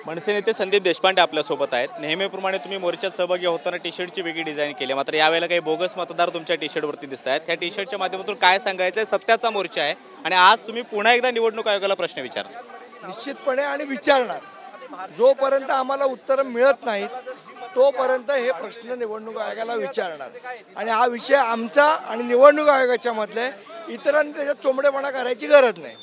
मनसे नेते संदीप देशपांडे आपल्यासोबत आहेत। नेहमीप्रमाणे तुम्ही मोर्चात सहभागी होताना टी शर्टची वेगळी डिझाईन केली, मात्र यावेळेला काही बोगस मतदार तुमच्या टी शर्टवरती दिसत आहेत। त्या टी शर्टच्या माध्यमातून काय सांगायचं आहे? सत्याचा मोर्चा आहे आणि आज तुम्ही पुन्हा एकदा निवडणूक आयोगाला प्रश्न विचारणार? निश्चितपणे आणि विचारणार। जोपर्यंत आम्हाला उत्तर मिळत नाहीत तोपर्यंत हे प्रश्न निवडणूक आयोगाला विचारणार आणि हा विषय आमचा आणि निवडणूक आयोगाच्या मधले, इतरांनी त्याच्यात चोंबडेपणा करायची गरज नाही।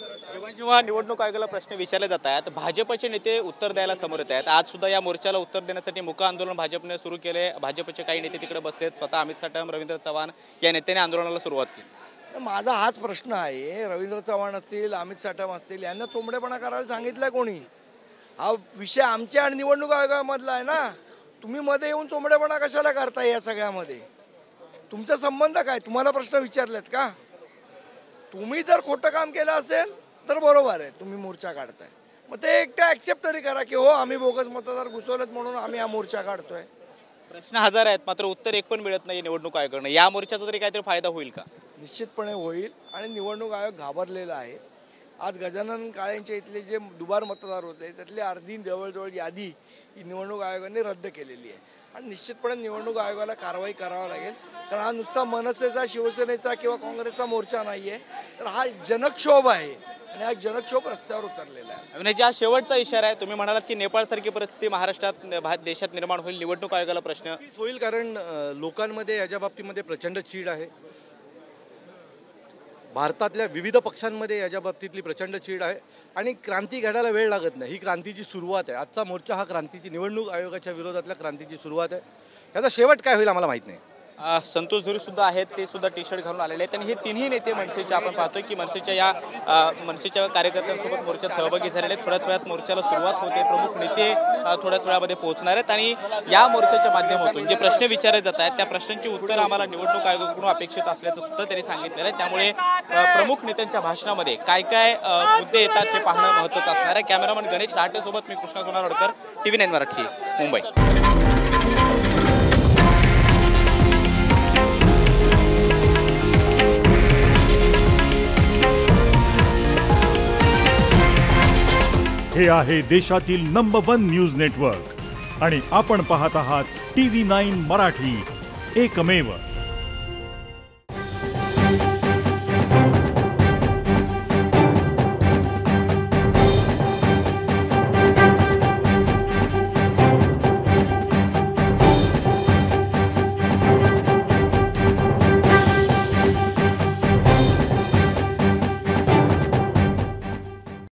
जेव्हा निवडणूक आयोगाला प्रश्न विचारले जात आहेत, भाजपचे नेते उत्तर द्यायला समोर येत आहेत। आज सुद्धा या मोर्चाला उत्तर देण्यासाठी मुका आंदोलन भाजपने सुरू केले। भाजपचे काही नेते तिकडे बसलेत, स्वतः अमित साटम, रवींद्र चव्हाण या नेत्यांनी आंदोलनाला सुरुवात केली। माझा हाच प्रश्न आहे, रवींद्र चव्हाण असतील, अमित साटम असतील, यांना चोंबडेपणा करायला सांगितलंय कोणी? हा विषय आमच्या आणि निवडणूक आयोगामधला आहे ना। तुम्ही मध्ये येऊन चोंबडेपणा कशाला करताय? या सगळ्यामध्ये तुमचा संबंध काय? तुम्हाला प्रश्न विचारलेत का? तुम्ही जर खोटं काम केलं असेल तर बरोबर आहे, तुम्ही मोर्चा काढताय, मग ते एकटं ऍक्सेप्ट तरी करा की हो आम्ही बोगस मतदार घुसवलेत म्हणून आम्ही हा मोर्चा काढतोय। प्रश्न हजार आहेत, मात्र उत्तर एक पण मिळत नाही निवडणूक आयोगाकडून। या मोर्चाचा तरी काहीतरी फायदा होईल का? निश्चितपणे होईल आणि निवडणूक आयोग घाबरलेला आहे। आज गजानन काळेंच्या इथले जे दुबार मतदार होते त्यातली अर्धी जवळजवळ यादी ही निवडणूक आयोगाने रद्द केलेली आहे आणि निश्चितपणे निवडणूक आयोगाला कारवाई करावी लागेल, कारण हा नुसता मनसेचा, शिवसेनेचा किंवा काँग्रेसचा मोर्चा नाहीये, तर हा जनक्षोभ आहे आणि हा जनक्षोभ रस्त्यावर उतरलेला आहे। अविनाशजी, हा शेवटचा इशारा आहे। तुम्ही म्हणालात की नेपाळसारखी परिस्थिती महाराष्ट्रात, देशात निर्माण होईल, निवडणूक आयोगाला प्रश्न होईल, कारण लोकांमध्ये याच्या बाबतीमध्ये प्रचंड चीड आहे। भारतातल्या विविध पक्षांमध्ये याच्या बाबतीतली प्रचंड चीड आहे आणि क्रांती घडायला वेळ लागत नाही। ही क्रांतीची सुरुवात आहे। आजचा मोर्चा हा क्रांतीची, निवडणूक आयोगाच्या विरोधातल्या क्रांतीची सुरुवात आहे। याचा शेवट काय होईल आम्हाला माहीत नाही। संतोष धुरी सुद्धा आहेत, ते सुद्धा टी शर्ट घालून आलेले आहेत आणि हे तिन्ही नेते मनसेचे आपण पाहतोय की मनसेच्या कार्यकर्त्यांसोबत मोर्चात सहभागी झालेले आहेत। थोड्याच वेळात मोर्चाला सुरुवात होते, प्रमुख नेते थोड्याच वेळामध्ये पोहोचणार आहेत आणि या मोर्चाच्या माध्यमातून जे प्रश्न विचारले जात आहेत त्या प्रश्नांची उत्तर आम्हाला निवडणूक आयोगाकडून अपेक्षित असल्याचं सुद्धा त्यांनी सांगितलेलं आहे। त्यामुळे प्रमुख नेत्यांच्या भाषणामध्ये काय काय मुद्दे येतात ते पाहणं महत्त्वाचं असणार आहे। कॅमेरामन गणेश रहाटेसोबत मी कृष्णा सोनारवडकर, TV9 मराठी, मुंबई। हे आहे देशातील नंबर 1 न्यूज नेटवर्क आणि आपण पाहत आहात TV9 मराठी, एकमेव।